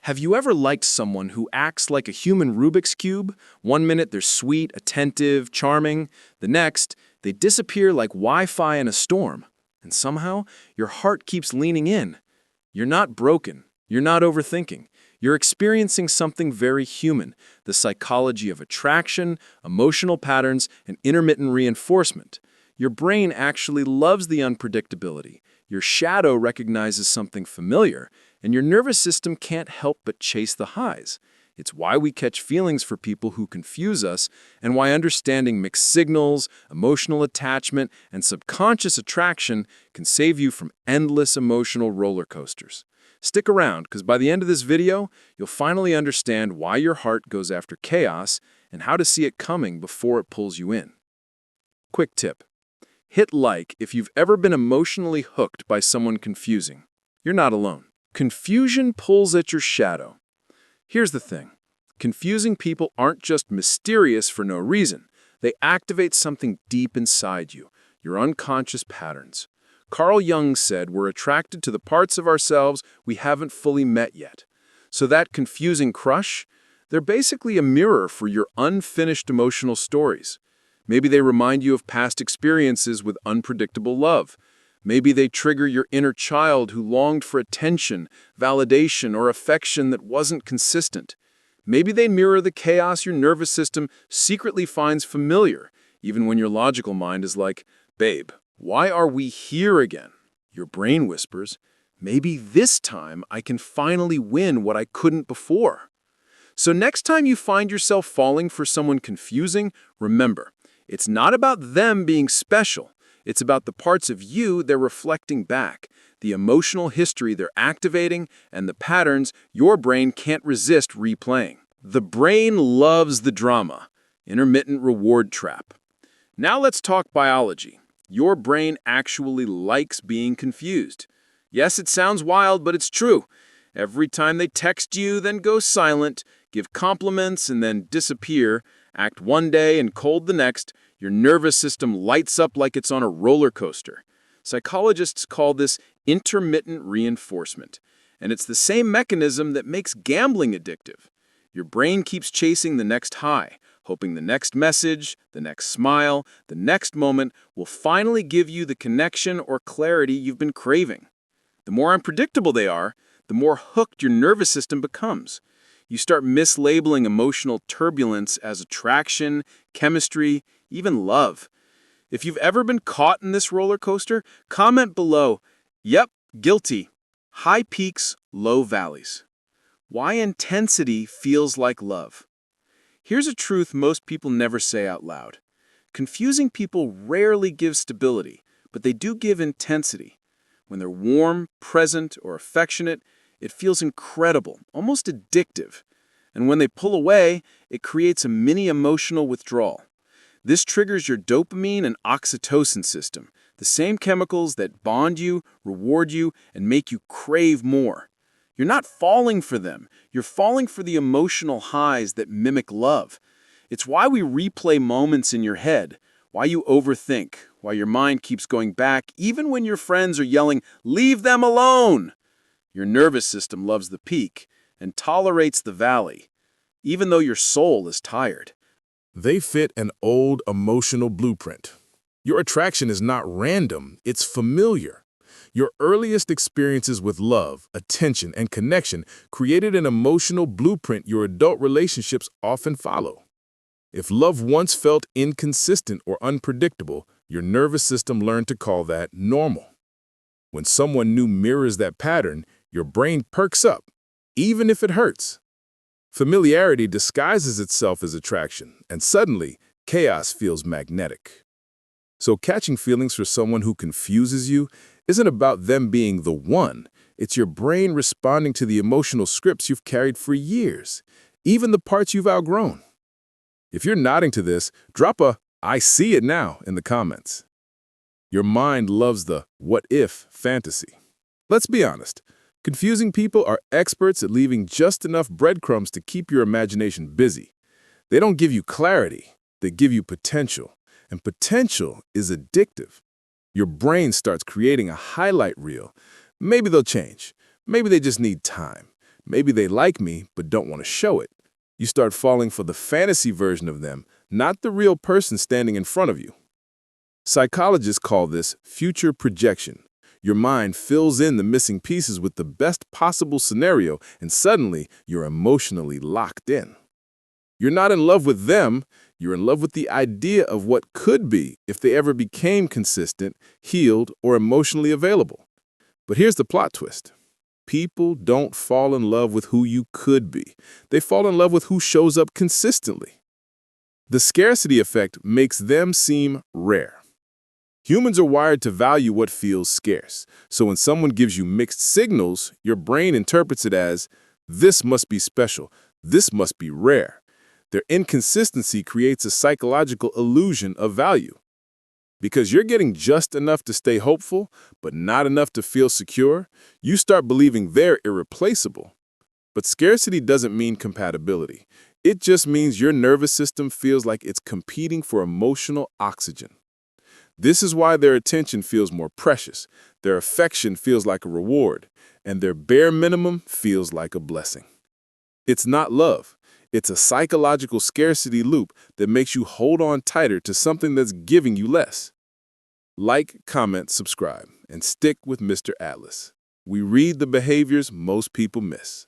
Have you ever liked someone who acts like a human Rubik's Cube? One minute they're sweet, attentive, charming. The next, they disappear like Wi-Fi in a storm. And somehow, your heart keeps leaning in. You're not broken. You're not overthinking. You're experiencing something very human, the psychology of attraction, emotional patterns, and intermittent reinforcement. Your brain actually loves the unpredictability. Your shadow recognizes something familiar, and your nervous system can't help but chase the highs. It's why we catch feelings for people who confuse us, and why understanding mixed signals, emotional attachment, and subconscious attraction can save you from endless emotional roller coasters. Stick around, because by the end of this video, you'll finally understand why your heart goes after chaos and how to see it coming before it pulls you in. Quick tip. Hit like if you've ever been emotionally hooked by someone confusing. You're not alone. Confusion pulls at your shadow. Here's the thing. Confusing people aren't just mysterious for no reason. They activate something deep inside you, your unconscious patterns. Carl Jung said we're attracted to the parts of ourselves we haven't fully met yet. So that confusing crush, they're basically a mirror for your unfinished emotional stories. Maybe they remind you of past experiences with unpredictable love. Maybe they trigger your inner child who longed for attention, validation, or affection that wasn't consistent. Maybe they mirror the chaos your nervous system secretly finds familiar, even when your logical mind is like, "Babe, why are we here again?" Your brain whispers, "Maybe this time I can finally win what I couldn't before." So next time you find yourself falling for someone confusing, remember, it's not about them being special. It's about the parts of you they're reflecting back, the emotional history they're activating, and the patterns your brain can't resist replaying. The brain loves the drama. Intermittent reward trap. Now let's talk biology. Your brain actually likes being confused. Yes, it sounds wild, but it's true. Every time they text you, then go silent, give compliments, and then disappear, act one day and cold the next, your nervous system lights up like it's on a roller coaster. Psychologists call this intermittent reinforcement, and it's the same mechanism that makes gambling addictive. Your brain keeps chasing the next high, hoping the next message, the next smile, the next moment will finally give you the connection or clarity you've been craving. The more unpredictable they are, the more hooked your nervous system becomes. You start mislabeling emotional turbulence as attraction, chemistry, even love. If you've ever been caught in this roller coaster, comment below, "Yep, guilty. High peaks, low valleys." Why intensity feels like love. Here's a truth most people never say out loud. Confusing people rarely give stability, but they do give intensity. When they're warm, present, or affectionate, it feels incredible, almost addictive. And when they pull away, it creates a mini emotional withdrawal. This triggers your dopamine and oxytocin system, the same chemicals that bond you, reward you, and make you crave more. You're not falling for them. You're falling for the emotional highs that mimic love. It's why we replay moments in your head, why you overthink, why your mind keeps going back even when your friends are yelling, "Leave them alone!" Your nervous system loves the peak and tolerates the valley, even though your soul is tired. They fit an old emotional blueprint. Your attraction is not random, it's familiar. Your earliest experiences with love, attention, and connection created an emotional blueprint your adult relationships often follow. If love once felt inconsistent or unpredictable, your nervous system learned to call that normal. When someone new mirrors that pattern, your brain perks up, even if it hurts. Familiarity disguises itself as attraction, and suddenly, chaos feels magnetic. So catching feelings for someone who confuses you isn't about them being the one. It's your brain responding to the emotional scripts you've carried for years, even the parts you've outgrown. If you're nodding to this, drop a "I see it now" in the comments. Your mind loves the what-if fantasy. Let's be honest. Confusing people are experts at leaving just enough breadcrumbs to keep your imagination busy. They don't give you clarity, they give you potential. And potential is addictive. Your brain starts creating a highlight reel. Maybe they'll change. Maybe they just need time. Maybe they like me, but don't want to show it. You start falling for the fantasy version of them, not the real person standing in front of you. Psychologists call this future projection. Your mind fills in the missing pieces with the best possible scenario, and suddenly you're emotionally locked in. You're not in love with them, you're in love with the idea of what could be if they ever became consistent, healed, or emotionally available. But here's the plot twist. People don't fall in love with who you could be. They fall in love with who shows up consistently. The scarcity effect makes them seem rare. Humans are wired to value what feels scarce. So when someone gives you mixed signals, your brain interprets it as, this must be special, this must be rare. Their inconsistency creates a psychological illusion of value. Because you're getting just enough to stay hopeful, but not enough to feel secure, you start believing they're irreplaceable. But scarcity doesn't mean compatibility. It just means your nervous system feels like it's competing for emotional oxygen. This is why their attention feels more precious, their affection feels like a reward, and their bare minimum feels like a blessing. It's not love. It's a psychological scarcity loop that makes you hold on tighter to something that's giving you less. Like, comment, subscribe, and stick with Mr. Atlas. We read the behaviors most people miss.